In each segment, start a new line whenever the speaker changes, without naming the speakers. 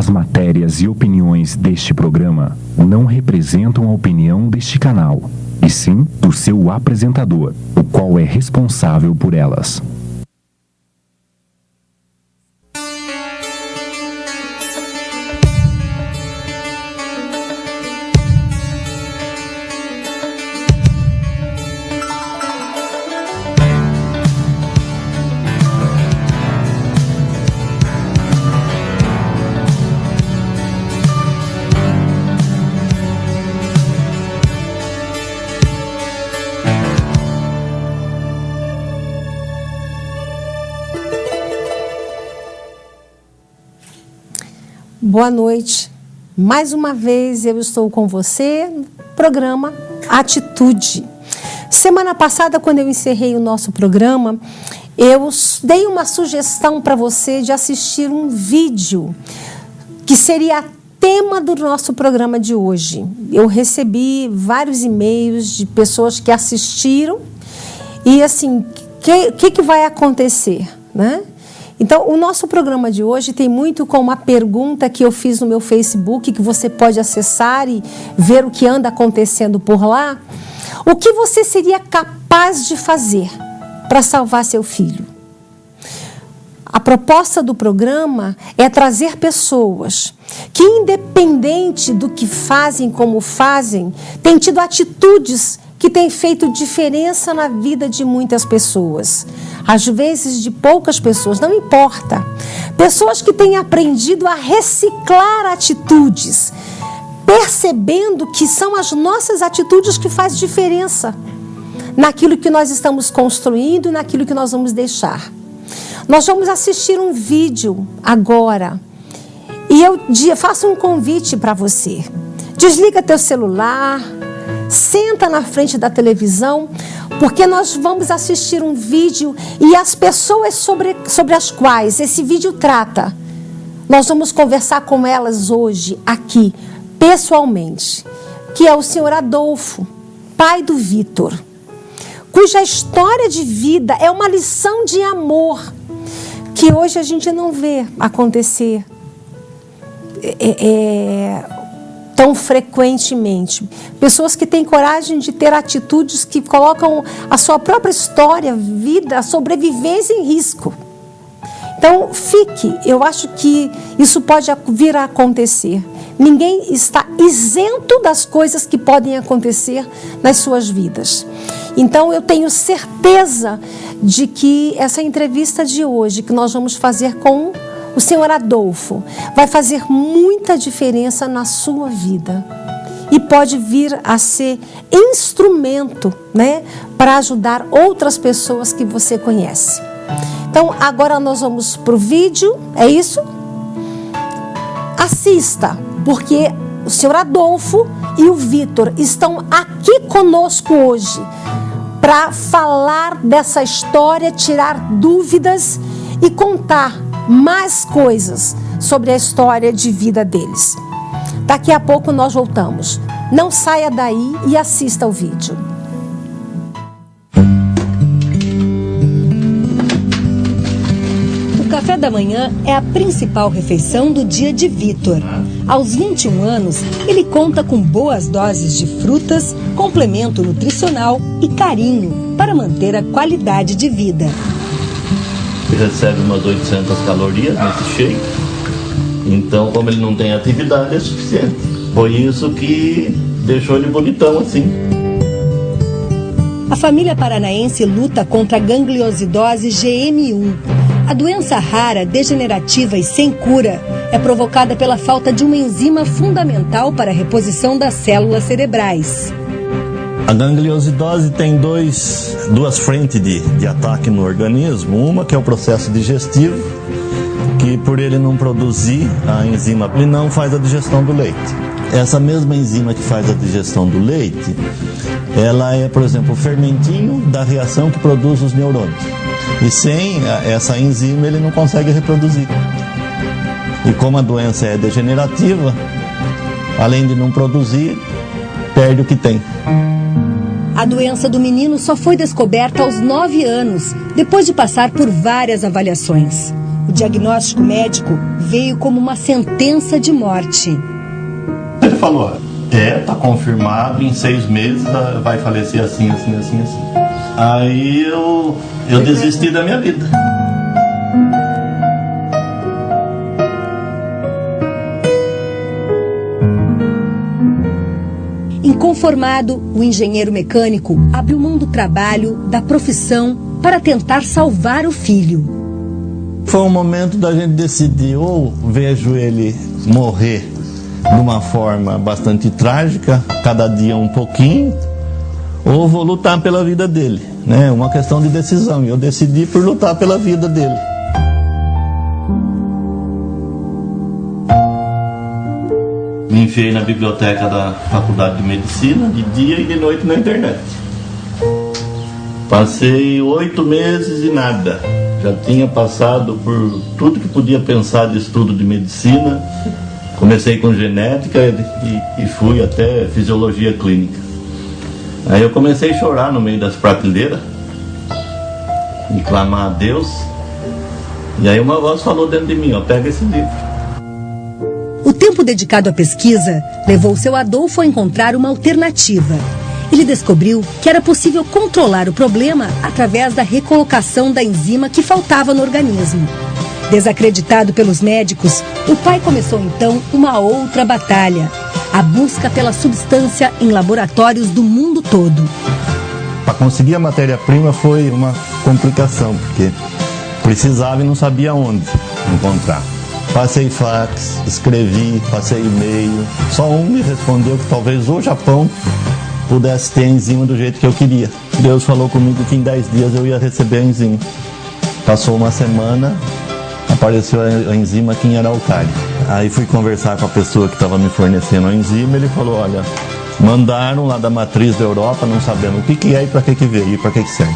As matérias e opiniões deste programa não representam a opinião deste canal, e sim do seu apresentador, o qual é responsável por elas.
Boa noite. Mais uma vez eu estou com você no programa Atitude. Semana passada, quando eu encerrei o nosso programa, eu dei uma sugestão para você de assistir um vídeo que seria tema do nosso programa de hoje. Eu recebi vários e-mails de pessoas que assistiram e assim, o que vai acontecer, né? Então, o nosso programa de hoje tem muito com uma pergunta que eu fiz no meu Facebook, que você pode acessar e ver o que anda acontecendo por lá. O que você seria capaz de fazer para salvar seu filho? A proposta do programa é trazer pessoas que, independente do que fazem, como fazem, têm tido atitudes que têm feito diferença na vida de muitas pessoas. Às vezes de poucas pessoas, não importa. Pessoas que têm aprendido a reciclar atitudes, percebendo que são as nossas atitudes que fazem diferença naquilo que nós estamos construindo e naquilo que nós vamos deixar. Nós vamos assistir um vídeo agora e eu faço um convite para você. Desliga teu celular, senta na frente da televisão, porque nós vamos assistir um vídeo e as pessoas sobre as quais esse vídeo trata, nós vamos conversar com elas hoje, aqui, pessoalmente, que é o senhor Adolfo, pai do Vitor, cuja história de vida é uma lição de amor, que hoje a gente não vê acontecer tão frequentemente. Pessoas que têm coragem de ter atitudes que colocam a sua própria história, vida, a sobrevivência em risco. Então, eu acho que isso pode vir a acontecer. Ninguém está isento das coisas que podem acontecer nas suas vidas. Então, eu tenho certeza de que essa entrevista de hoje, que nós vamos fazer com o senhor Adolfo, vai fazer muita diferença na sua vida e pode vir a ser instrumento, né, para ajudar outras pessoas que você conhece. Então, agora nós vamos para o vídeo, é isso? Assista, porque o senhor Adolfo e o Vitor estão aqui conosco hoje para falar dessa história, tirar dúvidas e contar mais coisas sobre a história de vida deles. Daqui a pouco nós voltamos. Não saia daí e assista o vídeo.
O café da manhã é a principal refeição do dia de Vitor. Aos 21 anos, ele conta com boas doses de frutas, complemento nutricional e carinho para manter a qualidade de vida.
Recebe umas 800 calorias nesse shake, então como ele não tem atividade é suficiente. Foi isso que deixou ele bonitão assim.
A família paranaense luta contra a gangliosidose GM1. A doença rara, degenerativa e sem cura é provocada pela falta de uma enzima fundamental para a reposição das células cerebrais.
A gangliosidose tem duas frentes de ataque no organismo. Uma que é o processo digestivo, que por ele não produzir a enzima, ele não faz a digestão do leite. Essa mesma enzima que faz a digestão do leite, ela é, por exemplo, o fermentinho da reação que produz os neurônios. E sem essa enzima ele não consegue reproduzir. E como a doença é degenerativa, além de não produzir, perde o que tem.
A doença do menino só foi descoberta aos 9 anos, depois de passar por várias avaliações. O diagnóstico médico veio como uma sentença de morte.
Ele falou, tá confirmado, em 6 meses vai falecer assim. Aí eu desisti da minha vida.
Inconformado, o engenheiro mecânico abriu mão do trabalho, da profissão, para tentar salvar o filho.
Foi um momento da gente decidir, ou vejo ele morrer de uma forma bastante trágica, cada dia um pouquinho, ou vou lutar pela vida dele, né? Uma questão de decisão, e eu decidi por lutar pela vida dele. Me enfiei na biblioteca da Faculdade de Medicina, de dia e de noite na internet. Passei 8 meses e nada. Já tinha passado por tudo que podia pensar de estudo de medicina. Comecei com genética e fui até fisiologia clínica. Aí eu comecei a chorar no meio das prateleiras e clamar a Deus. E aí uma voz falou dentro de mim, pega esse livro.
O tempo dedicado à pesquisa levou seu Adolfo a encontrar uma alternativa. Ele descobriu que era possível controlar o problema através da recolocação da enzima que faltava no organismo. Desacreditado pelos médicos, o pai começou então uma outra batalha: a busca pela substância em laboratórios do mundo todo.
Para conseguir a matéria-prima foi uma complicação, porque precisava e não sabia onde encontrar. Passei fax, escrevi, passei e-mail. Só um me respondeu que talvez o Japão pudesse ter a enzima do jeito que eu queria. Deus falou comigo que em 10 dias eu ia receber a enzima. Passou uma semana, apareceu a enzima aqui em Araucária. Aí fui conversar com a pessoa que estava me fornecendo a enzima. Ele falou, olha, mandaram lá da matriz da Europa, não sabendo o que é e para que veio e para que serve.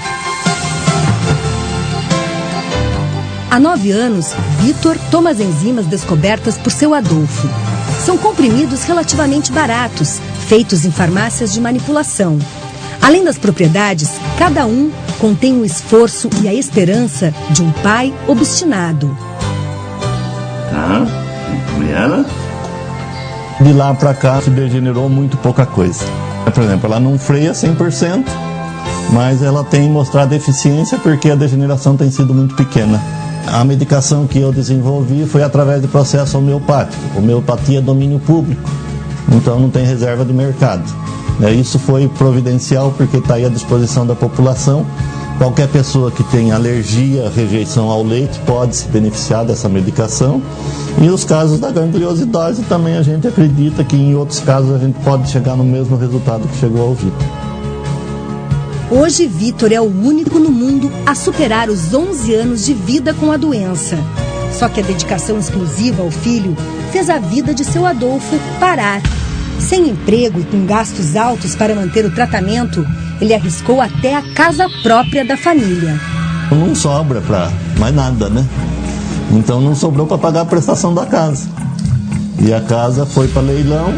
Há 9 anos, Vitor toma as enzimas descobertas por seu Adolfo. São comprimidos relativamente baratos, feitos em farmácias de manipulação. Além das propriedades, cada um contém o esforço e a esperança de um pai obstinado.
De lá para cá se degenerou muito pouca coisa. Por exemplo, ela não freia 100%, mas ela tem mostrado eficiência porque a degeneração tem sido muito pequena. A medicação que eu desenvolvi foi através do processo homeopático. Homeopatia é domínio público, então não tem reserva de mercado. Isso foi providencial porque está aí à disposição da população. Qualquer pessoa que tenha alergia, rejeição ao leite pode se beneficiar dessa medicação. E os casos da gangliosidose também a gente acredita que em outros casos a gente pode chegar no mesmo resultado que chegou ao Vitor.
Hoje, Vitor é o único no mundo a superar os 11 anos de vida com a doença. Só que a dedicação exclusiva ao filho fez a vida de seu Adolfo parar. Sem emprego e com gastos altos para manter o tratamento, ele arriscou até a casa própria da família.
Não sobra para mais nada, né? Então não sobrou para pagar a prestação da casa. E a casa foi para leilão.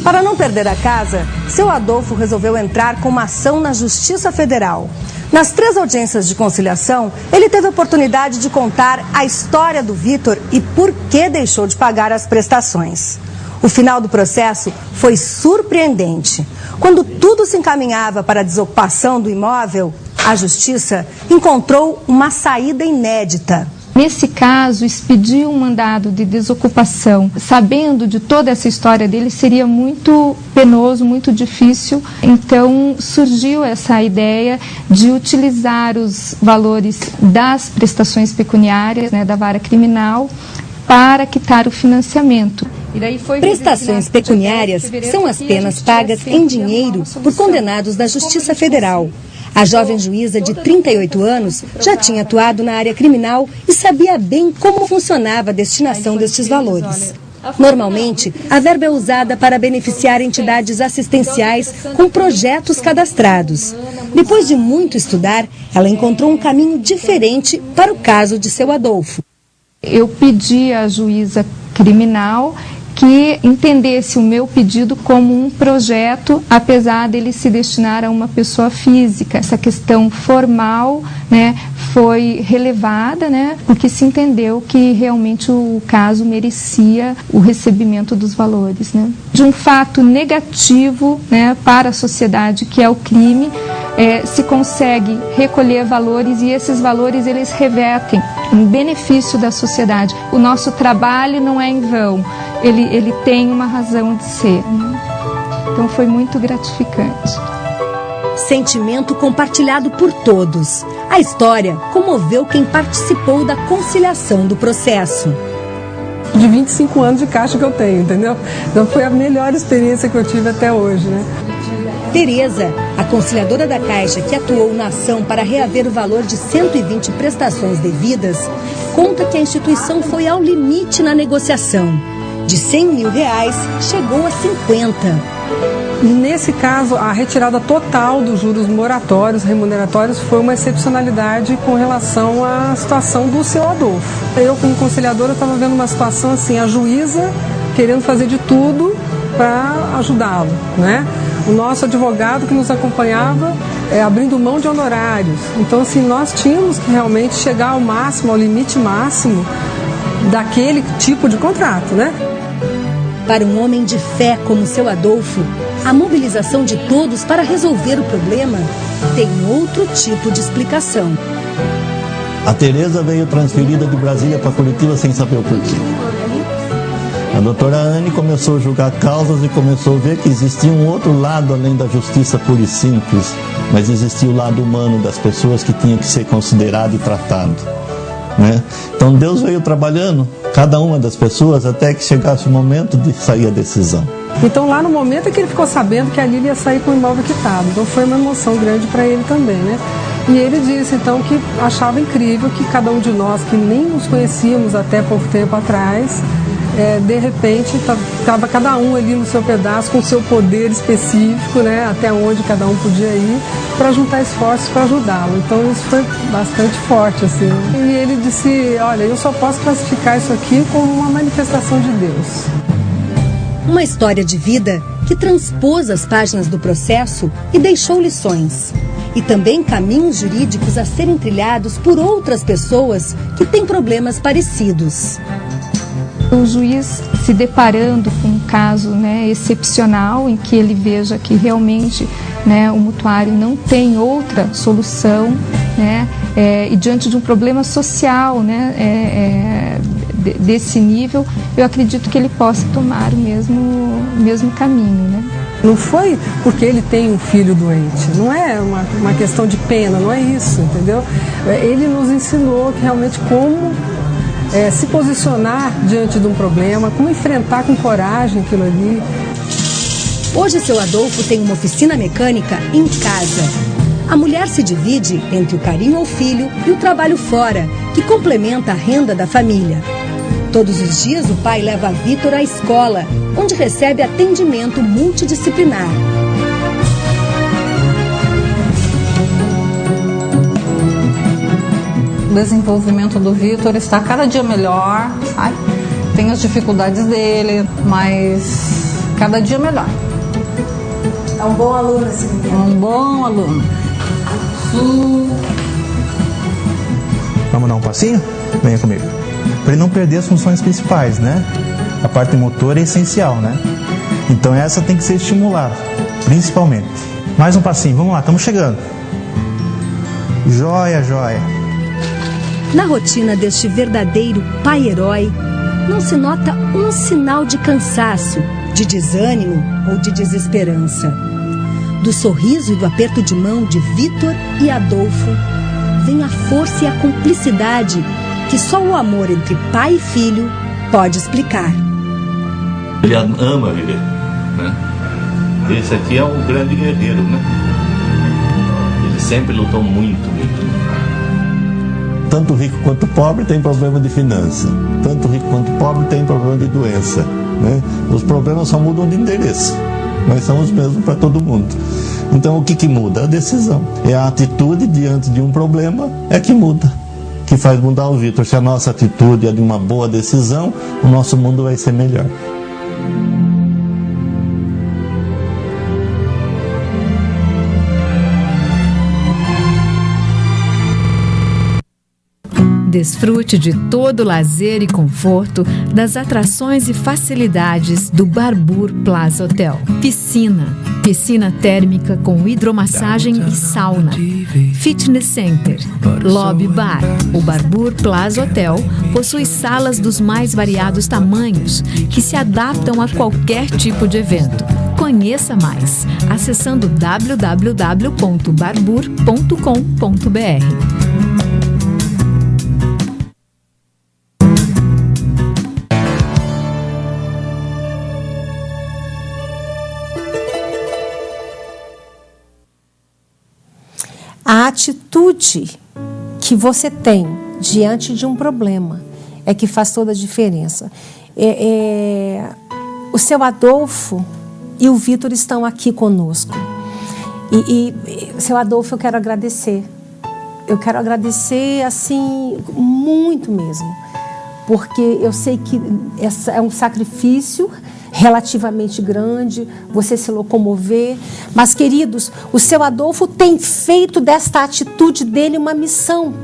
Para não perder a casa, seu Adolfo resolveu entrar com uma ação na Justiça Federal. Nas 3 audiências de conciliação, ele teve a oportunidade de contar a história do Vitor e por que deixou de pagar as prestações. O final do processo foi surpreendente. Quando tudo se encaminhava para a desocupação do imóvel, a Justiça encontrou uma saída inédita.
Nesse caso, expedir um mandado de desocupação, sabendo de toda essa história dele, seria muito penoso, muito difícil. Então, surgiu essa ideia de utilizar os valores das prestações pecuniárias, da vara criminal, para quitar o financiamento.
Prestações pecuniárias são as penas pagas em dinheiro por condenados da Justiça Federal. A jovem juíza de 38 anos já tinha atuado na área criminal e sabia bem como funcionava a destinação destes valores. Normalmente, a verba é usada para beneficiar entidades assistenciais com projetos cadastrados. Depois de muito estudar, ela encontrou um caminho diferente para o caso de seu Adolfo.
Eu pedi à juíza criminal que entendesse o meu pedido como um projeto, apesar dele se destinar a uma pessoa física. Essa questão formal, né, foi relevada, né, porque se entendeu que realmente o caso merecia o recebimento dos valores, né. De um fato negativo, né, para a sociedade, que é o crime, se consegue recolher valores, e esses valores eles revertem em benefício da sociedade. O nosso trabalho não é em vão, ele tem uma razão de ser, né? Então foi muito gratificante.
Sentimento compartilhado por todos. A história comoveu quem participou da conciliação do processo.
De 25 anos de caixa que eu tenho, entendeu? Então foi a melhor experiência que eu tive até hoje, né?
Tereza, a conciliadora da Caixa que atuou na ação para reaver o valor de 120 prestações devidas, conta que a instituição foi ao limite na negociação. De R$100 mil chegou a 50.
Nesse caso, a retirada total dos juros moratórios, remuneratórios, foi uma excepcionalidade com relação à situação do seu Adolfo. Eu, como conciliadora, estava vendo uma situação assim, a juíza querendo fazer de tudo para ajudá-lo, né? O nosso advogado que nos acompanhava abrindo mão de honorários. Então, assim, nós tínhamos que realmente chegar ao máximo, ao limite máximo daquele tipo de contrato, né?
Para um homem de fé como seu Adolfo, a mobilização de todos para resolver o problema tem outro tipo de explicação.
A Tereza veio transferida de Brasília para Curitiba sem saber o porquê. A doutora Anne começou a julgar causas e começou a ver que existia um outro lado além da justiça pura e simples, mas existia o lado humano das pessoas que tinha que ser considerado e tratado, né? Então Deus veio trabalhando cada uma das pessoas até que chegasse o momento de sair a decisão.
Então lá no momento é que ele ficou sabendo que a Lília ia sair com o imóvel quitado, então foi uma emoção grande para ele também, né? E ele disse então que achava incrível que cada um de nós que nem nos conhecíamos até pouco tempo atrás, de repente estava cada um ali no seu pedaço com o seu poder específico, né, até onde cada um podia ir, para juntar esforços para ajudá-lo. Então isso foi bastante forte, assim. E ele disse, olha, eu só posso classificar isso aqui como uma manifestação de Deus.
Uma história de vida que transpôs as páginas do processo e deixou lições. E também caminhos jurídicos a serem trilhados por outras pessoas que têm problemas parecidos.
O juiz se deparando com um caso, né, excepcional, em que ele veja que realmente, né, o mutuário não tem outra solução, né, e diante de um problema social, né, desse nível, eu acredito que ele possa tomar o mesmo caminho, né?
Não foi porque ele tem um filho doente, não é uma questão de pena, não é isso, entendeu? Ele nos ensinou que realmente como se posicionar diante de um problema, como enfrentar com coragem aquilo ali.
Hoje seu Adolfo tem uma oficina mecânica em casa. A mulher se divide entre o carinho ao filho e o trabalho fora, que complementa a renda da família. Todos os dias o pai leva Vitor à escola, onde recebe atendimento multidisciplinar.
O desenvolvimento do Vitor está cada dia melhor, sabe? Tem as dificuldades dele, mas cada dia melhor.
É um bom aluno esse menino.
Um bom aluno.
Vamos dar um passinho? Venha comigo. Para ele não perder as funções principais, né? A parte motora é essencial, né? Então essa tem que ser estimulada, principalmente. Mais um passinho, vamos lá, estamos chegando. Joia, joia.
Na rotina deste verdadeiro pai-herói, não se nota um sinal de cansaço, de desânimo ou de desesperança. Do sorriso e do aperto de mão de Vitor e Adolfo, vem a força e a cumplicidade que só o amor entre pai e filho pode explicar.
Ele ama viver, né? Esse aqui é um grande guerreiro, né? Ele sempre lutou muito. Tanto rico quanto pobre tem problema de finança. Tanto rico quanto pobre tem problema de doença, né? Os problemas só mudam de endereço, mas são os mesmos para todo mundo. Então o que muda? A decisão. É a atitude diante de um problema é que muda, que faz mudar o Vitor. Se a nossa atitude é de uma boa decisão, o nosso mundo vai ser melhor.
Desfrute de todo o lazer e conforto das atrações e facilidades do Barbour Plaza Hotel. Piscina térmica com hidromassagem e sauna. Fitness Center, Lobby Bar. O Barbour Plaza Hotel possui salas dos mais variados tamanhos que se adaptam a qualquer tipo de evento. Conheça mais acessando www.barbour.com.br.
A atitude que você tem diante de um problema é que faz toda a diferença. O seu Adolfo e o Vitor estão aqui conosco. Seu Adolfo, eu quero agradecer. Eu quero agradecer, assim, muito mesmo. Porque eu sei que é um sacrifício relativamente grande, você se locomover. Mas, queridos, o seu Adolfo tem feito desta atitude dele uma missão.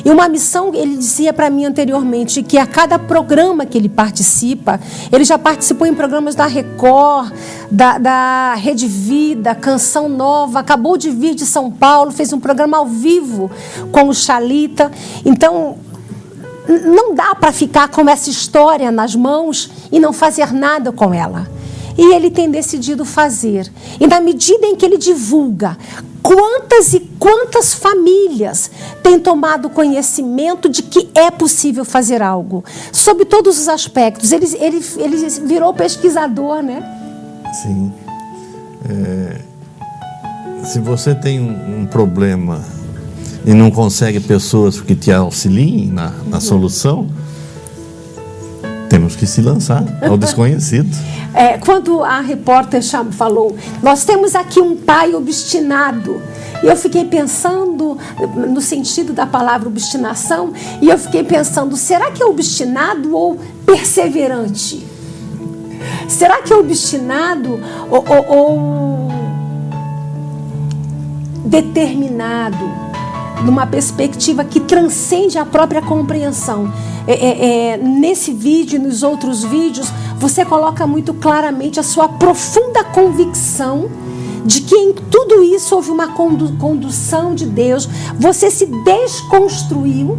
E uma missão, ele dizia para mim anteriormente, que a cada programa que ele participa, ele já participou em programas da Record, da Rede Vida, Canção Nova, acabou de vir de São Paulo, fez um programa ao vivo com o Xalita. Então, não dá para ficar com essa história nas mãos e não fazer nada com ela. E ele tem decidido fazer. E na medida em que ele divulga, quantas e quantas famílias têm tomado conhecimento de que é possível fazer algo, sob todos os aspectos. Ele virou pesquisador, né?
Sim. Se você tem um problema e não consegue pessoas que te auxiliem na solução, temos que se lançar ao desconhecido.
Quando a repórter falou, nós temos aqui um pai obstinado, e eu fiquei pensando no sentido da palavra obstinação, e eu fiquei pensando, será que é obstinado ou perseverante? Será que é obstinado ou determinado? Numa perspectiva que transcende a própria compreensão. Nesse vídeo e nos outros vídeos, você coloca muito claramente a sua profunda convicção de que em tudo isso houve uma condução de Deus. Você se desconstruiu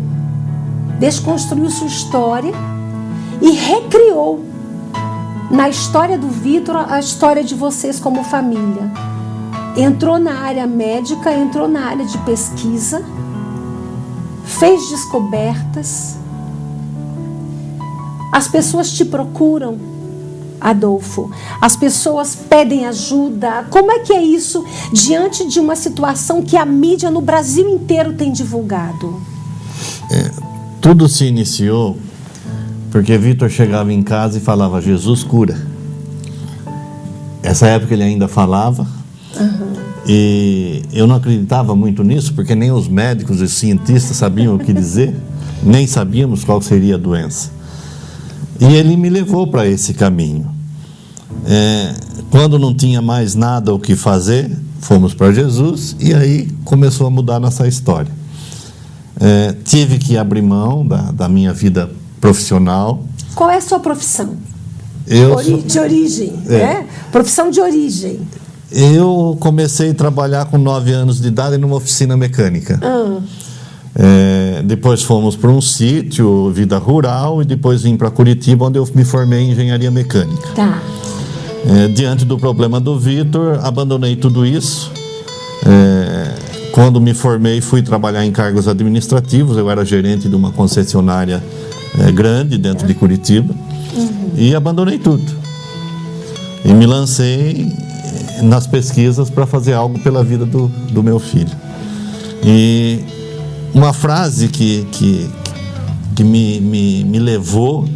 sua história e recriou na história do Vitor a história de vocês como família. Entrou na área médica, entrou na área de pesquisa, fez descobertas. As pessoas te procuram, Adolfo. As pessoas pedem ajuda. Como é que é isso diante de uma situação que a mídia no Brasil inteiro tem divulgado?
Tudo se iniciou porque Vitor chegava em casa e falava, Jesus cura. Essa época ele ainda falava. E eu não acreditava muito nisso, porque nem os médicos e cientistas sabiam o que dizer, nem sabíamos qual seria a doença. E ele me levou para esse caminho. Quando não tinha mais nada o que fazer, fomos para Jesus, e aí começou a mudar nossa história. Tive que abrir mão da minha vida profissional.
Qual é a sua profissão? De origem, né? Profissão de origem.
Eu comecei a trabalhar com 9 anos de idade numa oficina mecânica. Depois fomos para um sítio, vida rural, e depois vim para Curitiba, onde eu me formei em engenharia mecânica.
Tá.
Diante do problema do Vitor, abandonei tudo isso. Quando me formei, fui trabalhar em cargos administrativos. Eu era gerente de uma concessionária grande dentro de Curitiba. E abandonei tudo. E me lancei nas pesquisas para fazer algo pela vida do meu filho. E uma frase que me levou,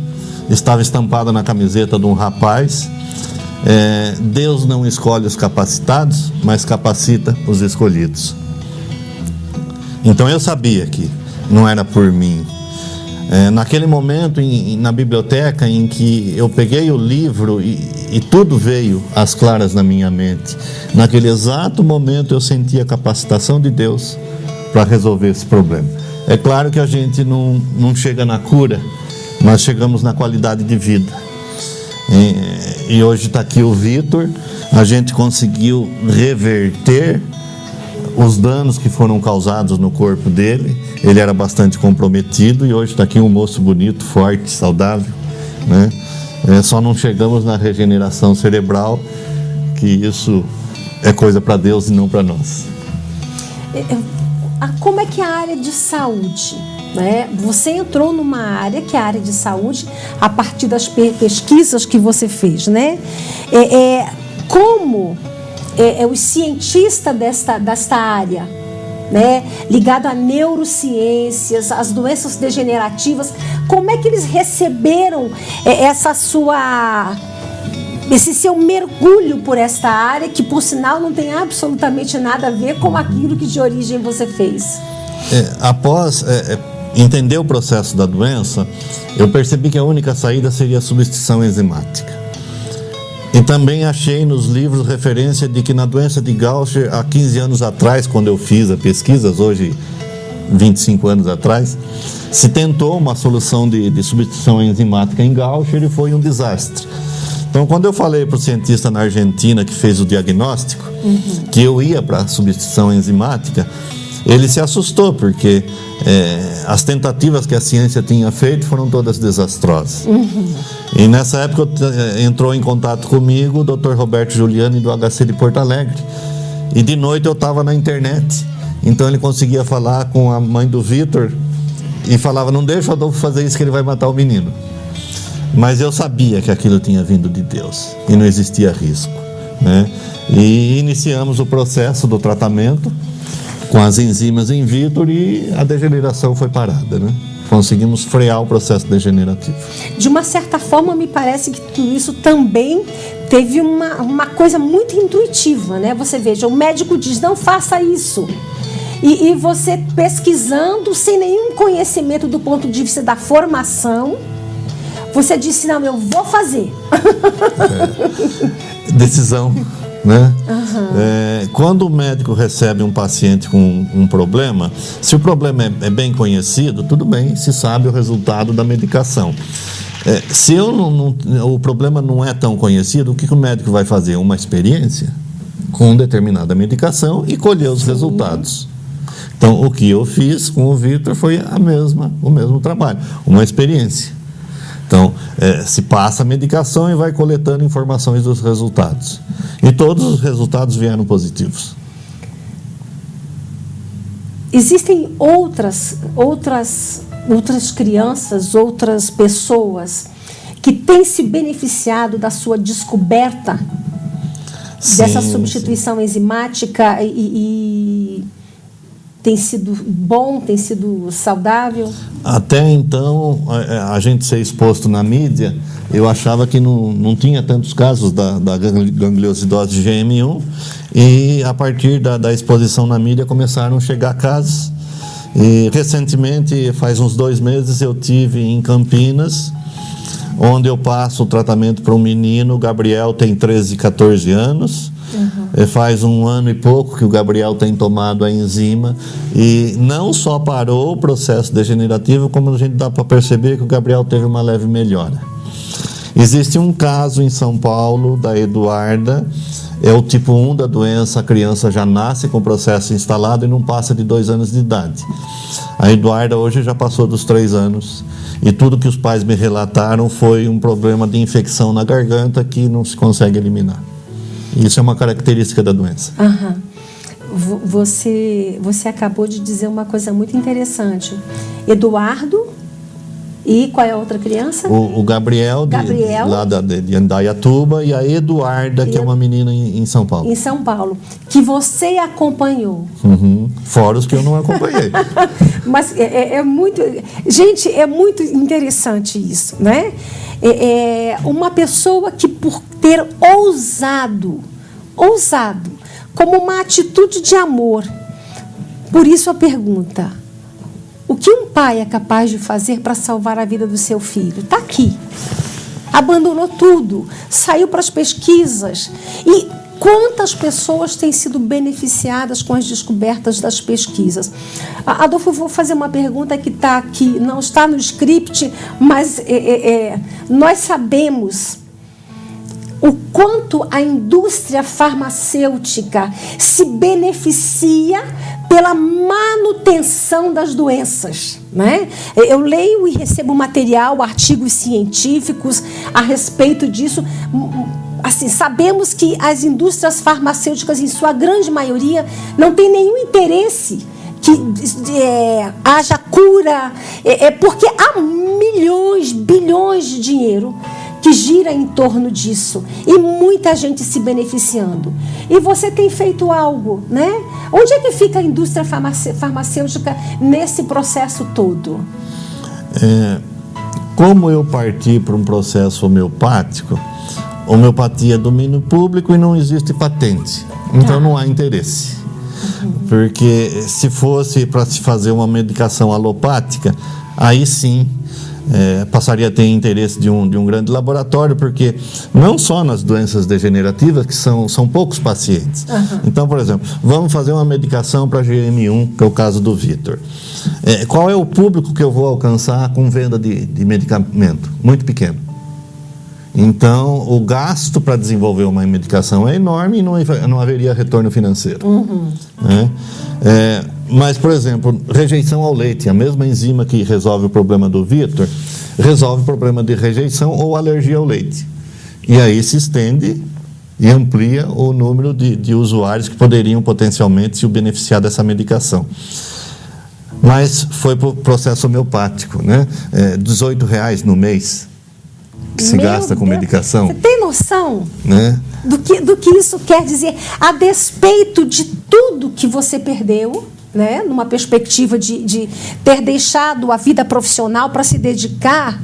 estava estampada na camiseta de um rapaz, Deus não escolhe os capacitados, mas capacita os escolhidos. Então eu sabia que não era por mim. Naquele momento na biblioteca em que eu peguei o livro e tudo veio às claras na minha mente, naquele exato momento eu senti a capacitação de Deus para resolver esse problema. É claro que a gente não chega na cura, nós chegamos na qualidade de vida. E hoje está aqui o Vitor, a gente conseguiu reverter os danos que foram causados no corpo dele. Ele era bastante comprometido e hoje está aqui um moço bonito, forte, saudável, né? Só não chegamos na regeneração cerebral, que isso é coisa para Deus e não para nós.
Como é que é a área de saúde? Né? Você entrou numa área que é a área de saúde a partir das pesquisas que você fez, né? Como os cientistas desta área, né, ligado a neurociências, as doenças degenerativas, como é que eles receberam esse seu mergulho por esta área, que por sinal não tem absolutamente nada a ver com aquilo que de origem você fez?
Após entender o processo da doença, eu percebi que a única saída seria a substituição enzimática. E também achei nos livros referência de que na doença de Gaucher, há 15 anos atrás, quando eu fiz as pesquisas, hoje 25 anos atrás, se tentou uma solução de substituição enzimática em Gaucher e foi um desastre. Então, quando eu falei para o cientista na Argentina que fez o diagnóstico, que eu ia para a substituição enzimática, ele se assustou, porque as tentativas que a ciência tinha feito foram todas desastrosas. E nessa época entrou em contato comigo o Dr. Roberto Giuliani do HC de Porto Alegre. E de noite eu estava na internet. Então ele conseguia falar com a mãe do Vitor e falava: não deixa o Adolfo fazer isso que ele vai matar o menino. Mas eu sabia que aquilo tinha vindo de Deus e não existia risco, né? E iniciamos o processo do tratamento com as enzimas in vitro e a degeneração foi parada, né? Conseguimos frear o processo degenerativo.
De uma certa forma, me parece que tudo isso também teve uma coisa muito intuitiva, né? Você veja, o médico diz: não faça isso. E você pesquisando, sem nenhum conhecimento do ponto de vista da formação, você disse: não, eu vou fazer.
Decisão, né? Quando o médico recebe um paciente com um problema, se o problema é bem conhecido, tudo bem, se sabe o resultado da medicação. Se o problema não é tão conhecido, o que o médico vai fazer? Uma experiência com determinada medicação e colher os resultados. Então, o que eu fiz com o Vitor foi o mesmo trabalho, uma experiência. Então, se passa a medicação e vai coletando informações dos resultados. E todos os resultados vieram positivos.
Existem outras crianças, outras pessoas que têm se beneficiado da sua descoberta dessa substituição enzimática e tem sido bom, tem sido saudável?
Até então, a gente ser exposto na mídia, eu achava que não tinha tantos casos da gangliosidose GM1, e a partir da exposição na mídia começaram a chegar casos. E recentemente, faz uns 2 meses, eu tive em Campinas, onde eu passo o tratamento para um menino. O Gabriel tem 13, 14 anos. Faz 1 ano e pouco que o Gabriel tem tomado a enzima e não só parou o processo degenerativo, como a gente dá para perceber que o Gabriel teve uma leve melhora. Existe um caso em São Paulo da Eduarda, é o tipo 1 da doença. A criança já nasce com o processo instalado e não passa de 2 anos de idade. A Eduarda hoje já passou dos 3 anos e tudo que os pais me relataram foi um problema de infecção na garganta que não se consegue eliminar. Isso é uma característica da doença.
Você acabou de dizer uma coisa muito interessante. Eduardo e qual é a outra criança?
O Gabriel. Lá de Indaiatuba, e a Eduarda, que é uma menina em São Paulo.
Em São Paulo, que você acompanhou.
Fora os que eu não acompanhei.
Mas é muito... Gente, é muito interessante isso, né? Uma pessoa que, por ter ousado, como uma atitude de amor. Por isso a pergunta: o que um pai é capaz de fazer para salvar a vida do seu filho? Está aqui. Abandonou tudo, saiu para as pesquisas. E quantas pessoas têm sido beneficiadas com as descobertas das pesquisas? Adolfo, eu vou fazer uma pergunta que está aqui, não está no script, mas nós sabemos o quanto a indústria farmacêutica se beneficia pela manutenção das doenças, né? Eu leio e recebo material, artigos científicos a respeito disso. Assim, sabemos que as indústrias farmacêuticas, em sua grande maioria, não têm nenhum interesse que haja cura, porque há milhões, bilhões de dinheiro que gira em torno disso e muita gente se beneficiando. E você tem feito algo, né? Onde é que fica a indústria farmacêutica nesse processo todo?
Como eu parti para um processo homeopático, homeopatia é domínio público e não existe patente, então não há interesse. Porque se fosse para se fazer uma medicação alopática, aí sim passaria a ter interesse de um grande laboratório, porque não só nas doenças degenerativas, que são poucos pacientes. Então, por exemplo, vamos fazer uma medicação para GM1, que é o caso do Vitor. Qual é o público que eu vou alcançar com venda de medicamento? Muito pequeno. Então, o gasto para desenvolver uma medicação é enorme e não haveria retorno financeiro. Né? Mas, por exemplo, rejeição ao leite, a mesma enzima que resolve o problema do Vitor, resolve o problema de rejeição ou alergia ao leite. E aí se estende e amplia o número de usuários que poderiam potencialmente se beneficiar dessa medicação. Mas foi para o processo homeopático, né? R$18 no mês que se gasta com medicação.
Você tem noção,
né,
do que isso quer dizer? A despeito de tudo que você perdeu, né, numa perspectiva de ter deixado a vida profissional para se dedicar,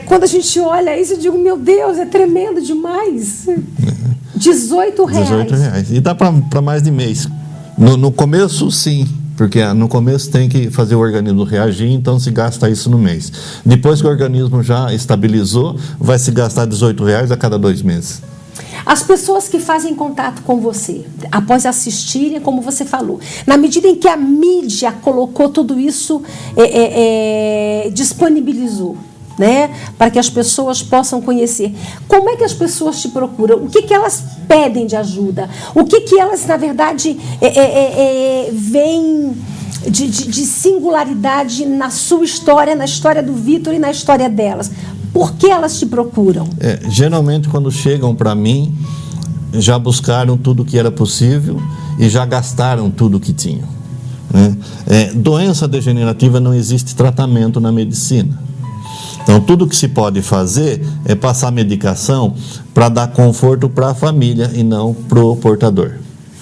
quando a gente olha isso, eu digo, meu Deus, é tremendo demais. R$18.
E dá para mais de mês. No começo, sim. Porque no começo tem que fazer o organismo reagir, então se gasta isso no mês. Depois que o organismo já estabilizou, vai se gastar R$18 a cada 2 meses.
As pessoas que fazem contato com você, após assistirem, como você falou, na medida em que a mídia colocou tudo isso, disponibilizou, né, para que as pessoas possam conhecer. Como é que as pessoas te procuram? O que elas pedem de ajuda? O que elas, na verdade, veem de singularidade na sua história, na história do Vitor e na história delas? Por que elas te procuram?
Geralmente, quando chegam para mim, já buscaram tudo o que era possível e já gastaram tudo o que tinham. Né? Doença degenerativa não existe tratamento na medicina. Então, tudo que se pode fazer é passar medicação para dar conforto para a família e não para o portador.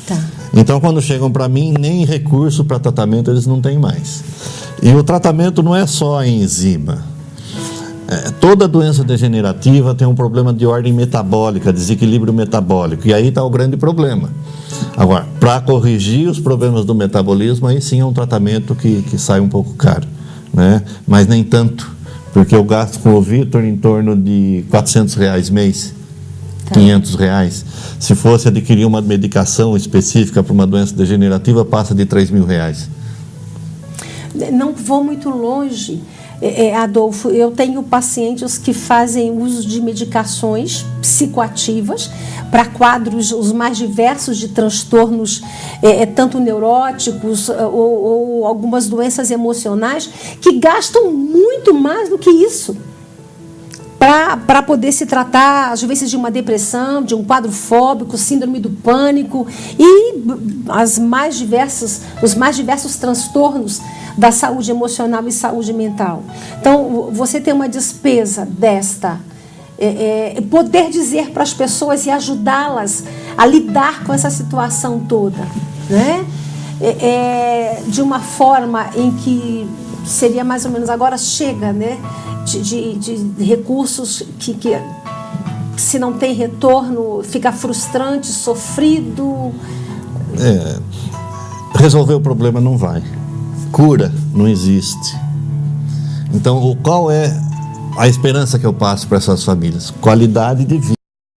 Tá.
Então, quando chegam para mim, nem recurso para tratamento eles não têm mais. E o tratamento não é só a enzima. Toda doença degenerativa tem um problema de ordem metabólica, desequilíbrio metabólico. E aí está o grande problema. Agora, para corrigir os problemas do metabolismo, aí sim é um tratamento que sai um pouco caro, né? Mas nem tanto. Porque eu gasto com o Vitor em torno de R$400 mês, R$500. Se fosse adquirir uma medicação específica para uma doença degenerativa, passa de R$3.000.
Não vou muito longe, Adolfo. Eu tenho pacientes que fazem uso de medicações psicoativas para quadros os mais diversos de transtornos, tanto neuróticos ou algumas doenças emocionais, que gastam muito mais do que isso para poder se tratar, às vezes, de uma depressão, de um quadro fóbico, síndrome do pânico e os mais diversos transtornos da saúde emocional e saúde mental. Então, você tem uma despesa desta, poder dizer para as pessoas e ajudá-las a lidar com essa situação toda, né? De uma forma em que seria mais ou menos, agora chega, né? De recursos que se não tem retorno, fica frustrante, sofrido.
Resolver o problema não vai. cura não existe. Então, qual é a esperança que eu passo para essas famílias? Qualidade de vida.